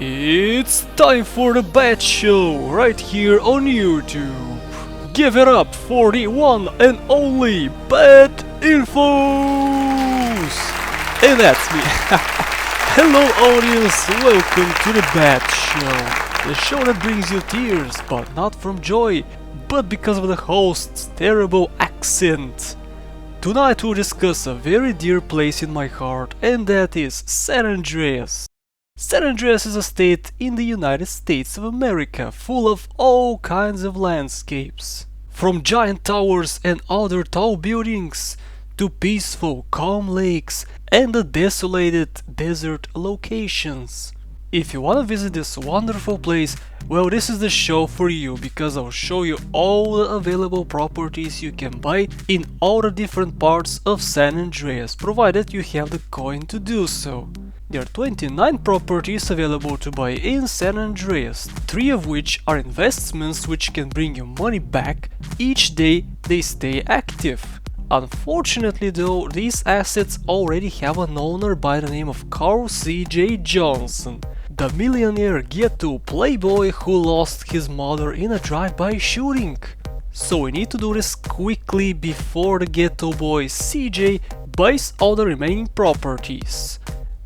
It's time for the Bet Show right here on YouTube. Give it up for the one and only Bet Infos! And that's me. Hello audience, welcome to the Bet Show. The show that brings you tears, but not from joy, but because of the host's terrible accent. Tonight we'll discuss a very dear place in my heart, and that is San Andreas. San Andreas is a state in the United States of America full of all kinds of landscapes. From giant towers and other tall buildings to peaceful, calm lakes and the desolated desert locations. If you want to visit this wonderful place, well, this is the show for you because I'll show you all the available properties you can buy in all the different parts of San Andreas, provided you have the coin to do so. There are 29 properties available to buy in San Andreas, 3 of which are investments which can bring you money back each day they stay active. Unfortunately though, these assets already have an owner by the name of Carl C.J. Johnson, the millionaire ghetto playboy who lost his mother in a drive-by shooting. So we need to do this quickly before the ghetto boy CJ buys all the remaining properties.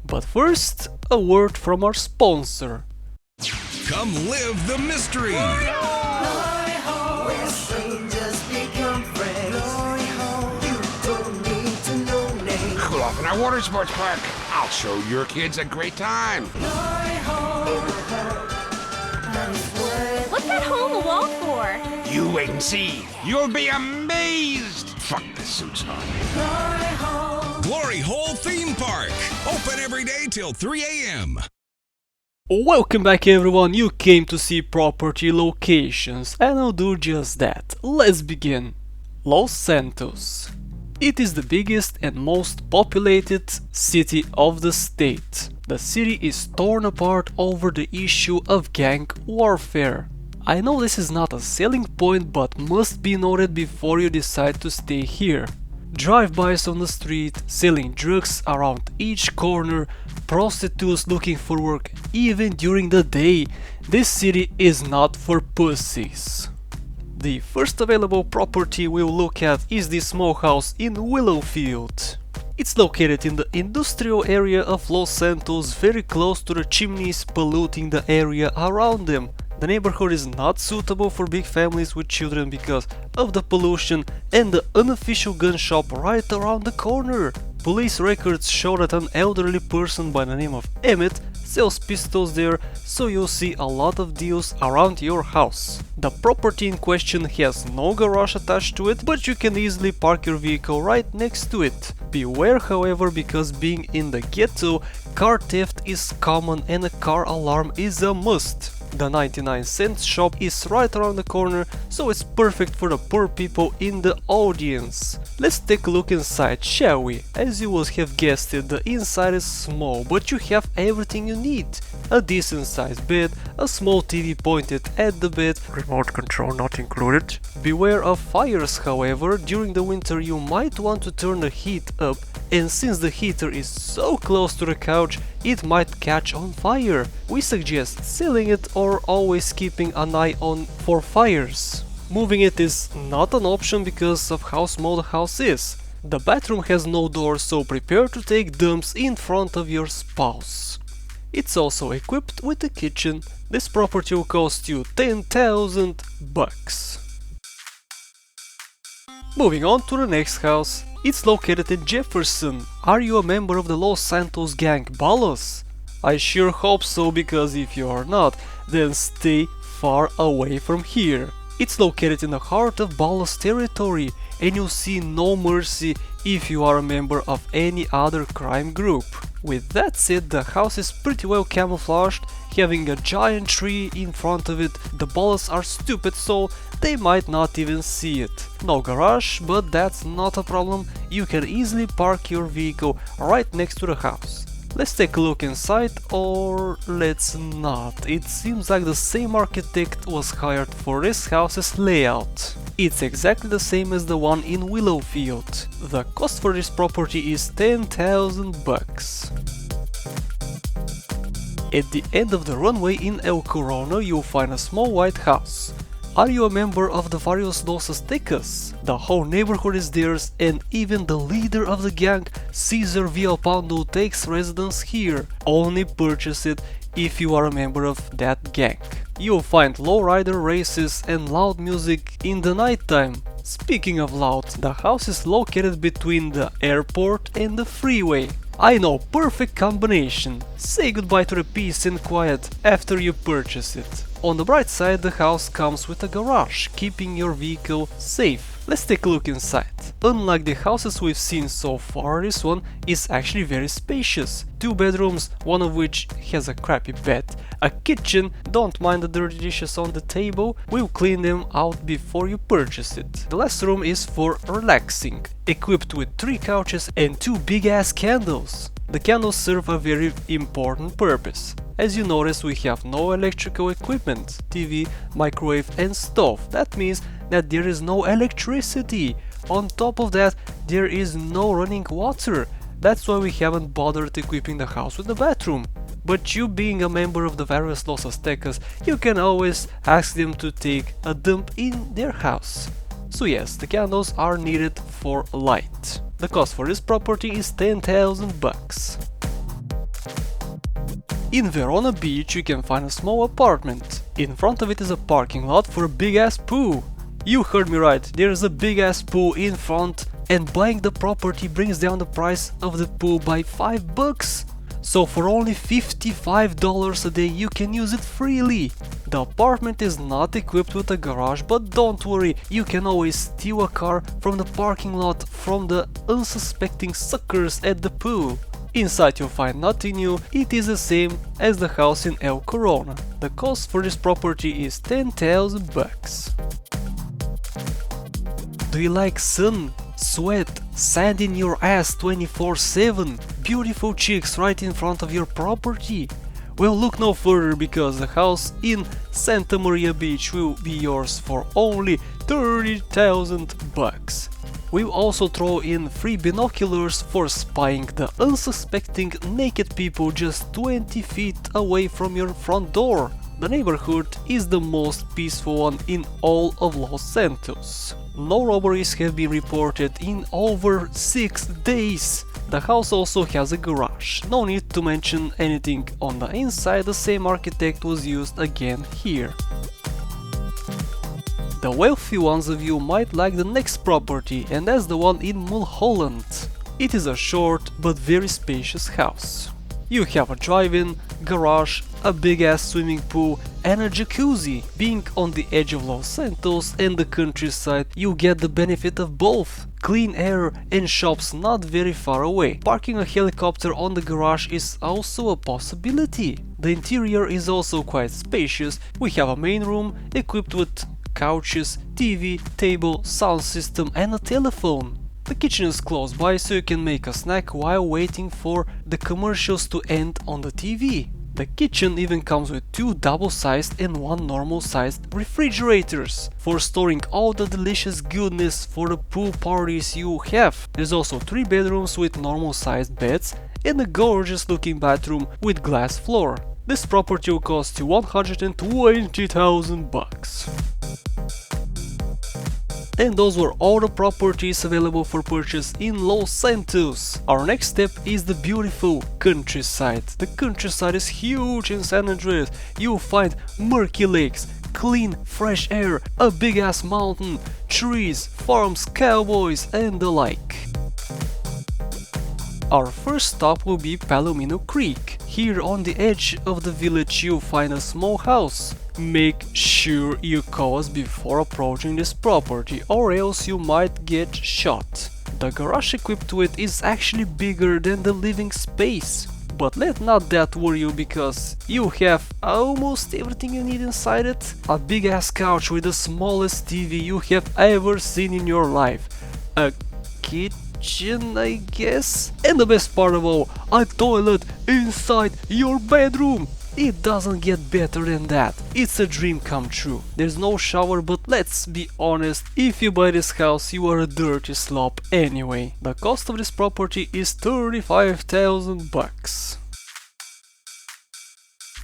But first, a word from our sponsor. Come live the mystery! Where strangers become friends. You don't need to know names. Cool off in our water sports park. I'll show your kids a great time. What's that hole in the wall for? You wait and see. You'll be amazed. Fuck the suits on. Glory Hole Theme Park. Open every day till 3 a.m. Welcome back everyone, you came to see property locations and I'll do just that. Let's begin. Los Santos. It is the biggest and most populated city of the state. The city is torn apart over the issue of gang warfare. I know this is not a selling point, but must be noted before you decide to stay here. Drive-bys on the street, selling drugs around each corner, prostitutes looking for work even during the day. This city is not for pussies. The first available property we'll look at is the small house in Willowfield. It's located in the industrial area of Los Santos, very close to the chimneys polluting the area around them. The neighborhood is not suitable for big families with children because of the pollution and the unofficial gun shop right around the corner. Police records show that an elderly person by the name of Emmett sells pistols there, so you'll see a lot of deals around your house. The property in question has no garage attached to it, but you can easily park your vehicle right next to it. Beware however, because being in the ghetto, car theft is common and a car alarm is a must. The 99-cent shop is right around the corner, so it's perfect for the poor people in the audience. Let's take a look inside, shall we? As you would have guessed it, the inside is small, but you have everything you need. A decent sized bed, a small TV pointed at the bed, remote control not included. Beware of fires however, during the winter you might want to turn the heat up, and since the heater is so close to the couch, it might catch on fire. We suggest selling it or always keeping an eye on for fires. Moving it is not an option because of how small the house is. The bathroom has no door, so prepare to take dumps in front of your spouse. It's also equipped with a kitchen. This property will cost you $10,000. Moving on to the next house. It's located in Jefferson. Are you a member of the Los Santos gang Ballas? I sure hope so, because if you are not, then stay far away from here. It's located in the heart of Ballas territory, and you'll see no mercy if you are a member of any other crime group. With that said, the house is pretty well camouflaged, having a giant tree in front of it. The Ballas are stupid, so they might not even see it. No garage, but that's not a problem, you can easily park your vehicle right next to the house. Let's take a look inside, or let's not. It seems like the same architect was hired for this house's layout. It's exactly the same as the one in Willowfield. The cost for this property is $10,000. At the end of the runway in El Corona you'll find a small white house. Are you a member of the varios Los Aztecas? The whole neighborhood is theirs, and even the leader of the gang, Cesar Villalpando, takes residence here. Only purchase it if you are a member of that gang. You'll find lowrider races and loud music in the nighttime. Speaking of loud, the house is located between the airport and the freeway. I know, perfect combination. Say goodbye to the peace and quiet after you purchase it. On the bright side, the house comes with a garage, keeping your vehicle safe. Let's take a look inside. Unlike the houses we've seen so far, this one is actually very spacious. 2 bedrooms, one of which has a crappy bed. A kitchen, don't mind the dirty dishes on the table, we'll clean them out before you purchase it. The last room is for relaxing, equipped with 3 couches and 2 big ass candles. The candles serve a very important purpose. As you notice, we have no electrical equipment, TV, microwave and stove. That means that there is no electricity. On top of that, there is no running water. That's why we haven't bothered equipping the house with a bathroom. But you being a member of the varios Los Aztecas, you can always ask them to take a dump in their house. So yes, the candles are needed for light. The cost for this property is 10,000 bucks. In Verona Beach you can find a small apartment. In front of it is a parking lot for a big ass pool. You heard me right, there's a big ass pool in front, and buying the property brings down the price of the pool by 5 bucks. So for only $55 a day you can use it freely. The apartment is not equipped with a garage, but don't worry, you can always steal a car from the parking lot from the unsuspecting suckers at the pool. Inside you'll find nothing new, it is the same as the house in El Corona. The cost for this property is 10,000 bucks. Do you like sun, sweat, sand in your ass 24/7, beautiful chicks right in front of your property? Well, look no further, because the house in Santa Maria Beach will be yours for only 30,000 bucks. We'll also throw in free binoculars for spying the unsuspecting naked people just 20 feet away from your front door. The neighborhood is the most peaceful one in all of Los Santos. No robberies have been reported in over 6 days. The house also has a garage. No need to mention anything on the inside, the same architect was used again here. The wealthy ones of you might like the next property, and that's the one in Mulholland. It is a short but very spacious house. You have a drive-in, garage, a big ass swimming pool and a jacuzzi. Being on the edge of Los Santos and the countryside, you get the benefit of both. Clean air and shops not very far away. Parking a helicopter on the garage is also a possibility. The interior is also quite spacious. We have a main room equipped with couches, TV, table, sound system and a telephone. The kitchen is close by, so you can make a snack while waiting for the commercials to end on the TV. The kitchen even comes with 2 double-sized and 1 normal-sized refrigerators for storing all the delicious goodness for the pool parties you have. There's also 3 bedrooms with normal-sized beds and a gorgeous looking bathroom with glass floor. This property will cost you 120,000 bucks. And those were all the properties available for purchase in Los Santos. Our next step is the beautiful countryside. The countryside is huge in San Andreas. You'll find murky lakes, clean fresh air, a big ass mountain, trees, farms, cowboys and the like. Our first stop will be Palomino Creek. Here on the edge of the village you'll find a small house. Make sure you call us before approaching this property, or else you might get shot. The garage equipped with is actually bigger than the living space. But let not that worry you, because you have almost everything you need inside it. A big ass couch with the smallest TV you have ever seen in your life. A kitchen, I guess? And the best part of all, a toilet inside your bedroom! It doesn't get better than that. It's a dream come true. There's no shower, but let's be honest, if you buy this house you are a dirty slob anyway. The cost of this property is 35,000 bucks.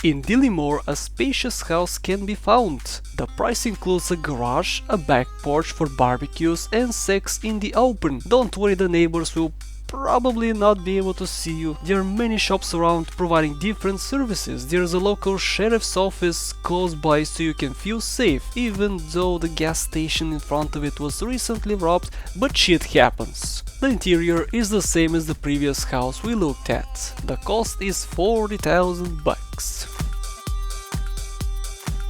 In Dillimore, a spacious house can be found. The price includes a garage, a back porch for barbecues and sex in the open. Don't worry, the neighbors will probably not be able to see you. There are many shops around providing different services. There's a local sheriff's office close by so you can feel safe, even though the gas station in front of it was recently robbed, but shit happens. The interior is the same as the previous house we looked at. The cost is 40,000 bucks.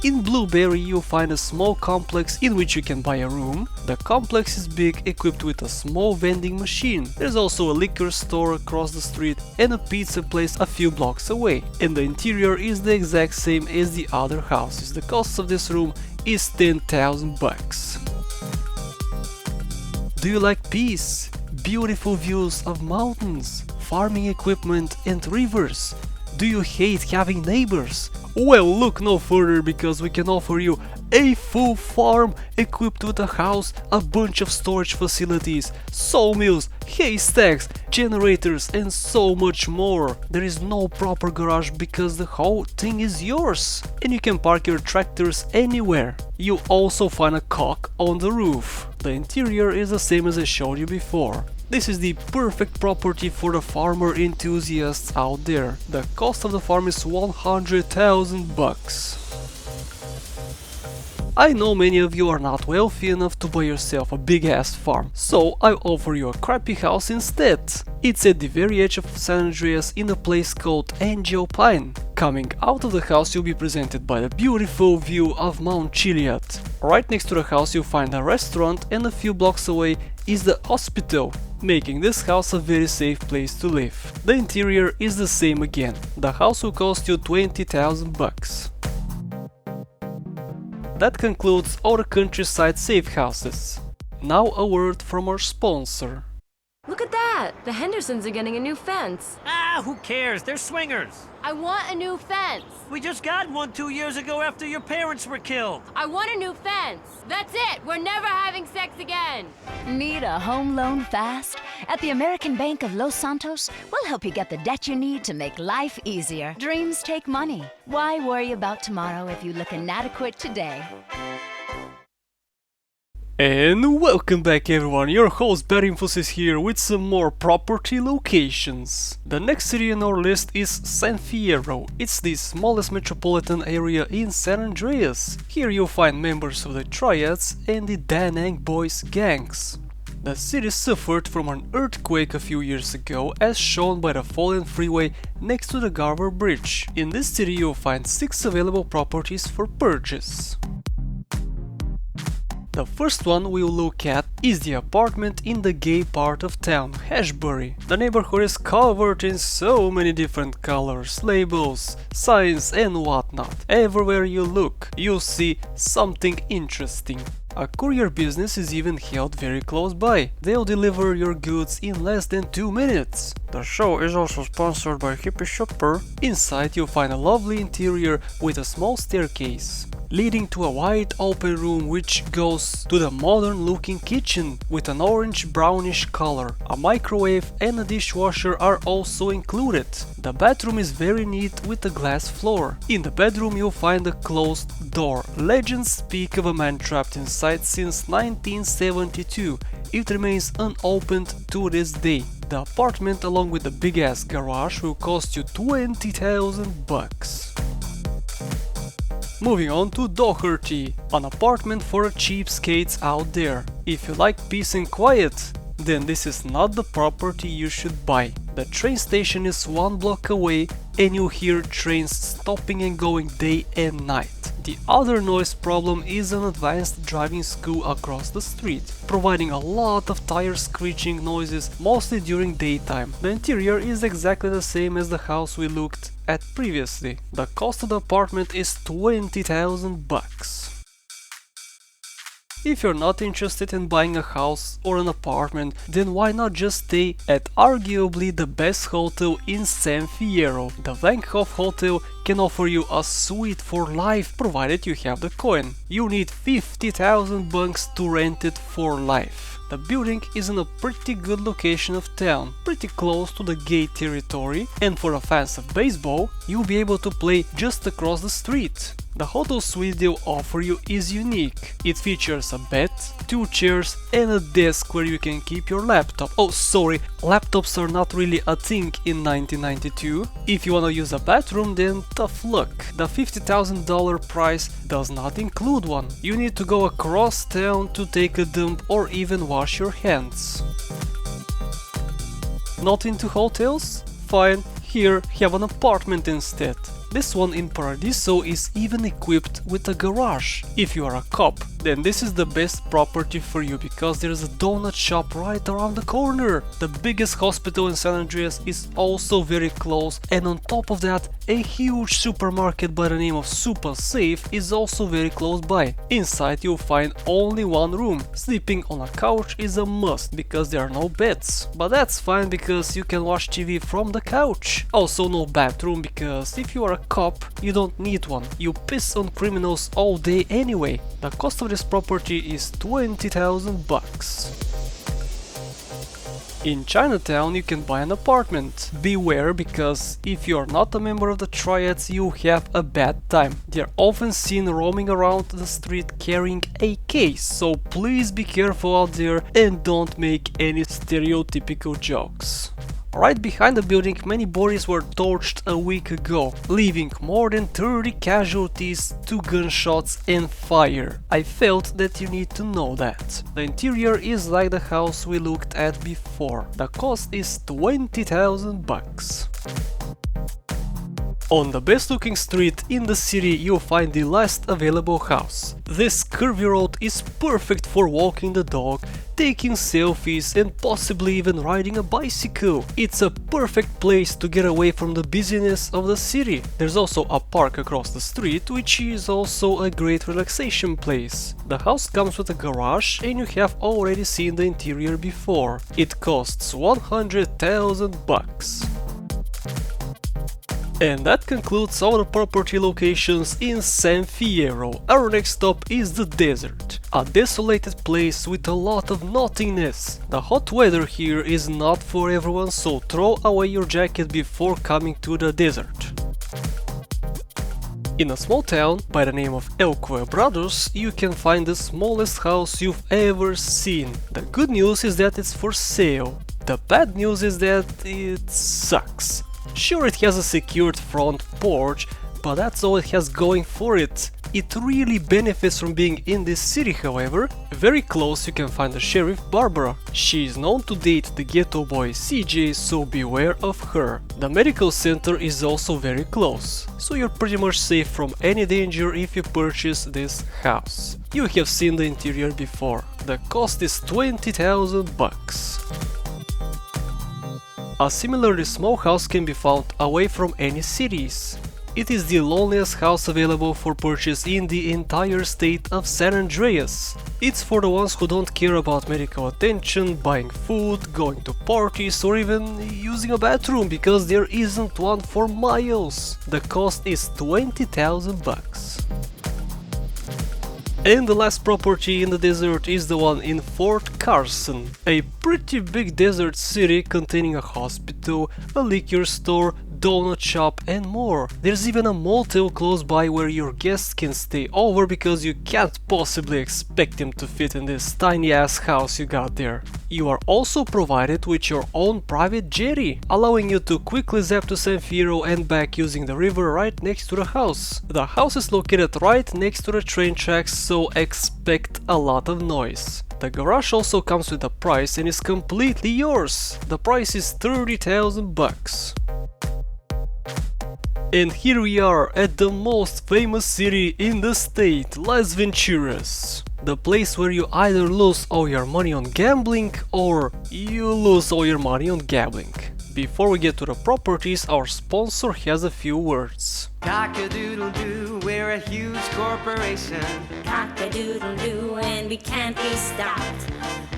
In Blueberry you'll find a small complex in which you can buy a room. The complex is big, equipped with a small vending machine. There's also a liquor store across the street and a pizza place a few blocks away. And the interior is the exact same as the other houses. The cost of this room is 10,000 bucks. Do you like peace, beautiful views of mountains, farming equipment and rivers? Do you hate having neighbors? Well, look no further, because we can offer you a full farm equipped with a house, a bunch of storage facilities, sawmills, haystacks, generators and so much more. There is no proper garage because the whole thing is yours and you can park your tractors anywhere. You also find a cock on the roof. The interior is the same as I showed you before. This is the perfect property for the farmer enthusiasts out there. The cost of the farm is 100,000 bucks. I know many of you are not wealthy enough to buy yourself a big ass farm, so I offer you a crappy house instead. It's at the very edge of San Andreas in a place called Angel Pine. Coming out of the house you'll be presented by the beautiful view of Mount Chiliad. Right next to the house you'll find a restaurant and a few blocks away is the hospital, making this house a very safe place to live. The interior is the same again. The house will cost you 20,000 bucks. That concludes our countryside safe houses. Now a word from our sponsor. Look at that! The Hendersons are getting a new fence. Ah, who cares? They're swingers. I want a new fence. We just got one 2 years ago after your parents were killed. I want a new fence. That's it. We're never having sex again. Need a home loan fast? At the American Bank of Los Santos, we'll help you get the debt you need to make life easier. Dreams take money. Why worry about tomorrow if you look inadequate today? And welcome back everyone, your host BadInfos here with some more property locations. The next city on our list is San Fierro. It's the smallest metropolitan area in San Andreas. Here you'll find members of the Triads and the Da Nang Boys gangs. The city suffered from an earthquake a few years ago, as shown by the fallen freeway next to the Garver Bridge. In this city you'll find 6 available properties for purchase. The first one we'll look at is the apartment in the gay part of town, Ashbury. The neighborhood is covered in so many different colors, labels, signs and whatnot. Everywhere you look, you'll see something interesting. A courier business is even held very close by. They'll deliver your goods in less than 2 minutes. The show is also sponsored by Hippie Shopper. Inside you'll find a lovely interior with a small staircase, leading to a wide open room which goes to the modern looking kitchen with an orange brownish color. A microwave and a dishwasher are also included. The bathroom is very neat with a glass floor. In the bedroom you'll find a closed door. Legends speak of a man trapped inside since 1972. It remains unopened to this day. The apartment along with the big ass garage will cost you 20,000 bucks. Moving on to Doherty, an apartment for cheapskates out there. If you like peace and quiet, then this is not the property you should buy. The train station is 1 block away and you hear trains stopping and going day and night. The other noise problem is an advanced driving school across the street, providing a lot of tire screeching noises, mostly during daytime. The interior is exactly the same as the house we looked at previously. The cost of the apartment is 20,000 bucks. If you're not interested in buying a house or an apartment, then why not just stay at arguably the best hotel in San Fierro? The Langhoff Hotel can offer you a suite for life, provided you have the coin. You need 50,000 bucks to rent it for life. The building is in a pretty good location of town, pretty close to the gate territory, and for a fans of baseball, you'll be able to play just across the street. The hotel suite they'll offer you is unique. It features a bed, 2 chairs and a desk where you can keep your laptop. Oh sorry, laptops are not really a thing in 1992. If you wanna use a bathroom, then tough luck. The $50,000 price does not include one. You need to go across town to take a dump or even wash your hands. Not into hotels? Fine, here have an apartment instead. This one in Paradiso is even equipped with a garage. If you are a cop, then this is the best property for you because there's a donut shop right around the corner. The biggest hospital in San Andreas is also very close, and on top of that, a huge supermarket by the name of Super Safe is also very close by. Inside you'll find only one room. Sleeping on a couch is a must because there are no beds. But that's fine because you can watch TV from the couch. Also no bathroom because if you are a cop, you don't need one. You piss on criminals all day anyway. The cost of this property is $20,000. In Chinatown you can buy an apartment. Beware, because if you are not a member of the Triads, you have a bad time. They are often seen roaming around the street carrying AKs, so please be careful out there and don't make any stereotypical jokes. Right behind the building, many bodies were torched a week ago, leaving more than 30 casualties, 2 gunshots and fire. I felt that you need to know that. The interior is like the house we looked at before. The cost is $20,000. On the best looking street in the city you'll find the last available house. This curvy road is perfect for walking the dog, taking selfies and possibly even riding a bicycle. It's a perfect place to get away from the busyness of the city. There's also a park across the street, which is also a great relaxation place. The house comes with a garage and you have already seen the interior before. It costs $100,000. And that concludes all the property locations in San Fierro. Our next stop is the desert. A desolated place with a lot of nothingness. The hot weather here is not for everyone, so throw away your jacket before coming to the desert. In a small town by the name of El Quebrados, you can find the smallest house you've ever seen. The good news is that it's for sale. The bad news is that it sucks. Sure, it has a secured front porch, but that's all it has going for it. It really benefits from being in this city, however. Very close you can find the Sheriff Barbara. She is known to date the ghetto boy CJ, so beware of her. The medical center is also very close, so you're pretty much safe from any danger if you purchase this house. You have seen the interior before. The cost is $20,000. A similarly small house can be found away from any cities. It is the loneliest house available for purchase in the entire state of San Andreas. It's for the ones who don't care about medical attention, buying food, going to parties or even using a bathroom, because there isn't one for miles. The cost is $20,000. And the last property in the desert is the one in Fort Carson, a pretty big desert city containing a hospital, a liquor store, donut shop and more. There's even a motel close by where your guests can stay over, because you can't possibly expect them to fit in this tiny ass house you got there. You are also provided with your own private jetty, allowing you to quickly zap to San Fierro and back using the river right next to the house. The house is located right next to the train tracks, so expect a lot of noise. The garage also comes with a price and is completely yours. The price is $30,000. And here we are at the most famous city in the state, Las Venturas. The place where you either lose all your money on gambling or you lose all your money on gambling. Before we get to the properties, our sponsor has a few words. Cock-a-doodle-doo, we're a huge corporation. Cock-a-doodle-doo, and we can't be stopped.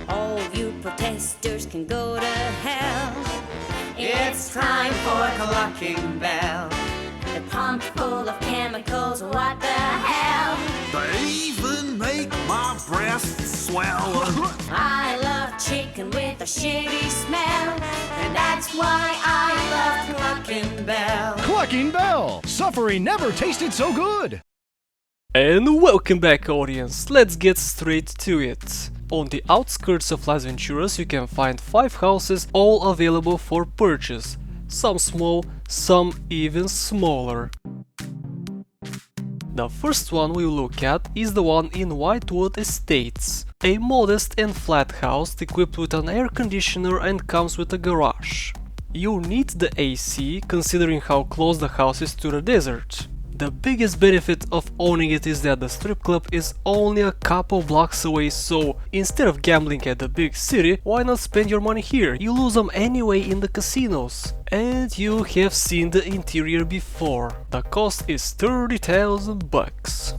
All you protesters can go to hell. It's time for Clucking Bell. The pump full of chemicals, what the hell? They even make my breasts swell. I love a shitty smell, and that's why I love Clucking Bell. Clucking Bell! Suffering never tasted so good! And welcome back, audience, let's get straight to it. On the outskirts of Las Venturas you can find 5 houses, all available for purchase. Some small, some even smaller. The first one we'll look at is the one in Whitewood Estates. A modest and flat house equipped with an air conditioner and comes with a garage. You need the AC considering how close the house is to the desert. The biggest benefit of owning it is that the strip club is only a couple blocks away, so instead of gambling at the big city, why not spend your money here? You lose them anyway in the casinos. And you have seen the interior before. The cost is 30,000 bucks.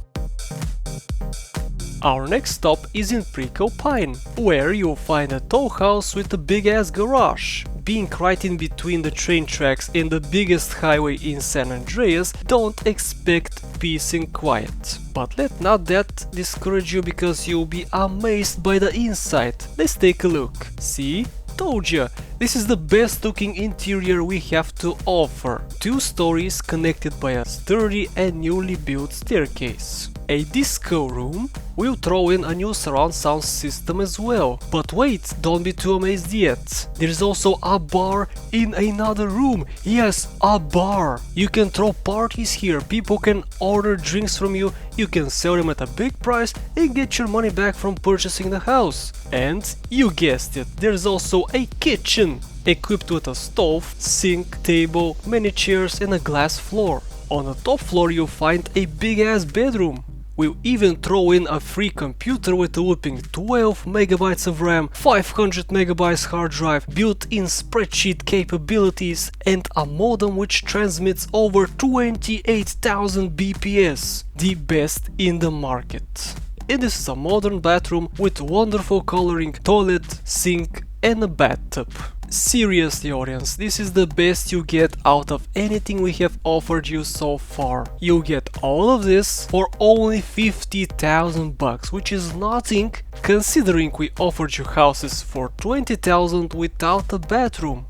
Our next stop is in Prickle Pine, where you'll find a tall house with a big ass garage. Being right in between the train tracks and the biggest highway in San Andreas, don't expect peace and quiet. But let not that discourage you, because you'll be amazed by the inside. Let's take a look. See? Told ya! This is the best looking interior we have to offer. 2 stories connected by a sturdy and newly built staircase. A disco room. We'll throw in a new surround sound system as well. But wait, don't be too amazed yet. There's also a bar in another room. Yes, a bar. You can throw parties here. People can order drinks from you. You can sell them at a big price and get your money back from purchasing the house. And you guessed it, there's also a kitchen, equipped with a stove, sink, table, many chairs and a glass floor. On the top floor you'll find a big ass bedroom. We'll even throw in a free computer with a whopping 12 megabytes of RAM, 500 megabytes hard drive, built-in spreadsheet capabilities and a modem which transmits over 28,000 bps, the best in the market. And this is a modern bathroom with wonderful coloring, toilet, sink and a bathtub. Seriously, audience, this is the best you get out of anything we have offered you so far. You get all of this for only 50,000 bucks, which is nothing considering we offered you houses for 20,000 without a bathroom.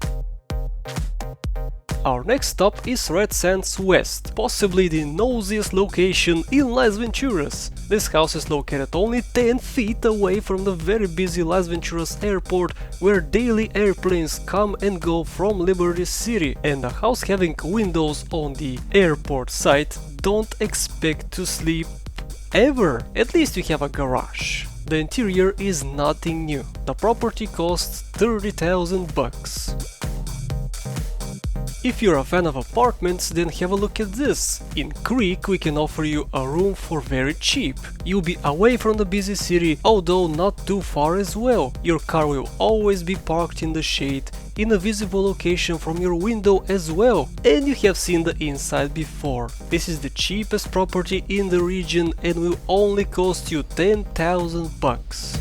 Our next stop is Red Sands West, possibly the nosiest location in Las Venturas. This house is located only 10 feet away from the very busy Las Venturas airport, where daily airplanes come and go from Liberty City, and the house having windows on the airport side, don't expect to sleep ever. At least you have a garage. The interior is nothing new. The property costs 30,000 bucks. If you're a fan of apartments, then have a look at this. In Creek we can offer you a room for very cheap. You'll be away from the busy city, although not too far as well. Your car will always be parked in the shade, in a visible location from your window as well. And you have seen the inside before. This is the cheapest property in the region and will only cost you 10,000 bucks.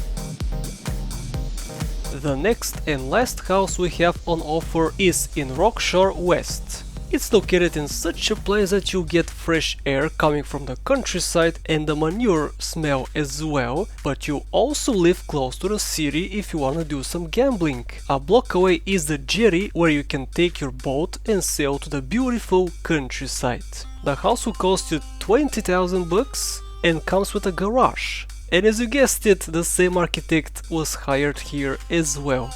The next and last house we have on offer is in Rockshore West. It's located in such a place that you get fresh air coming from the countryside and the manure smell as well, but you also live close to the city if you wanna do some gambling. A block away is the jetty, where you can take your boat and sail to the beautiful countryside. The house will cost you 20,000 bucks and comes with a garage. And as you guessed it, the same architect was hired here as well.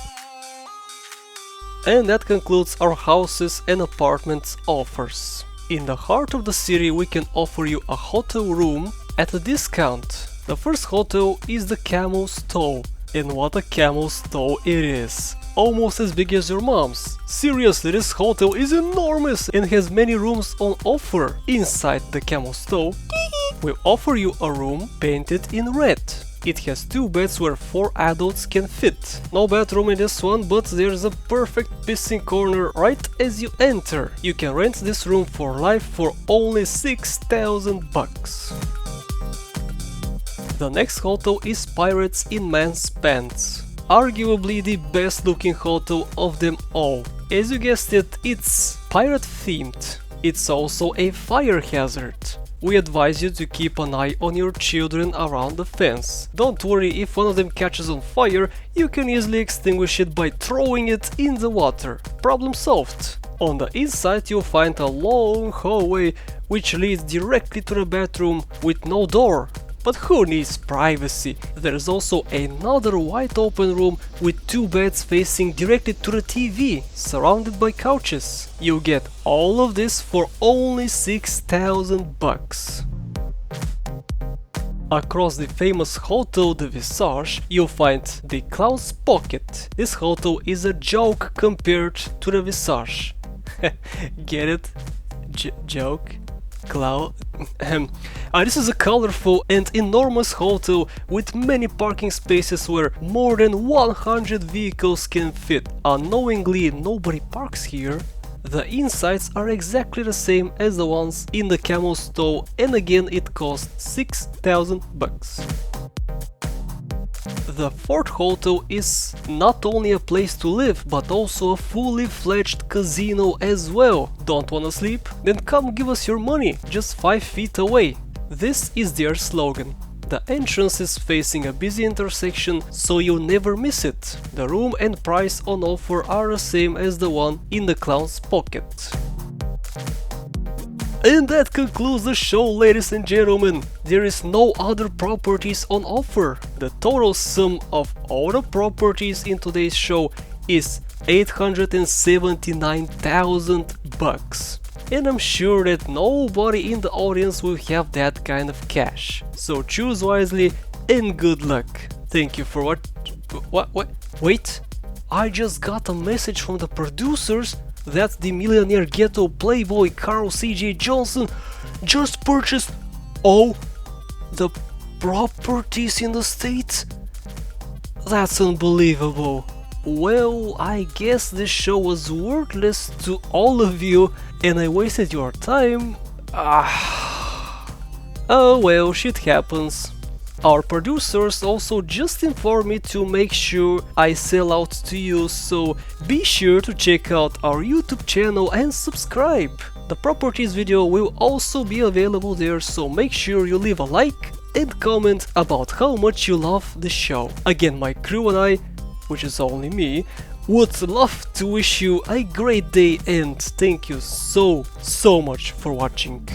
And that concludes our houses and apartments offers. In the heart of the city we can offer you a hotel room at a discount. The first hotel is the Camel's Toe, and what a Camel's Toe it is! Almost as big as your mom's. Seriously, this hotel is enormous and has many rooms on offer. Inside the Camel's Toe, we'll offer you a room painted in red. It has 2 beds where 4 adults can fit. No bathroom in this one, but there's a perfect pissing corner right as you enter. You can rent this room for life for only 6,000 bucks. The next hotel is Pirates in Men's Pants. Arguably the best looking hotel of them all. As you guessed it, it's pirate themed. It's also a fire hazard. We advise you to keep an eye on your children around the fence. Don't worry, if one of them catches on fire, you can easily extinguish it by throwing it in the water. Problem solved. On the inside you'll find a long hallway which leads directly to the bathroom with no door. But who needs privacy? There's also another wide open room with 2 beds facing directly to the TV, surrounded by couches. You get all of this for only 6,000 bucks. Across the famous Hotel de Visage, you'll find the Clown's Pocket. This hotel is a joke compared to the Visage. Get it? Joke? Clown. This is a colorful and enormous hotel with many parking spaces where more than 100 vehicles can fit. Unknowingly, nobody parks here. The insides are exactly the same as the ones in the Camel Stowe, and again it costs 6,000 bucks. The Fort Hotel is not only a place to live, but also a fully fledged casino as well. Don't wanna sleep? Then come give us your money, just 5 feet away. This is their slogan. The entrance is facing a busy intersection, so you'll never miss it. The room and price on offer are the same as the one in the Clown's Pocket. And that concludes the show, ladies and gentlemen. There is no other properties on offer. The total sum of all the properties in today's show is 879,000 bucks. And I'm sure that nobody in the audience will have that kind of cash. So choose wisely and good luck. Thank you for what? Wait, I just got a message from the producers that the millionaire ghetto playboy Carl C.J. Johnson just purchased all the properties in the state? That's unbelievable. Well, I guess this show was worthless to all of you and I wasted your time. Oh well, shit happens. Our producers also just informed me to make sure I sell out to you, so be sure to check out our YouTube channel and subscribe. The properties video will also be available there, so make sure you leave a like and comment about how much you love the show. Again, my crew and I, which is only me, would love to wish you a great day and thank you so much for watching.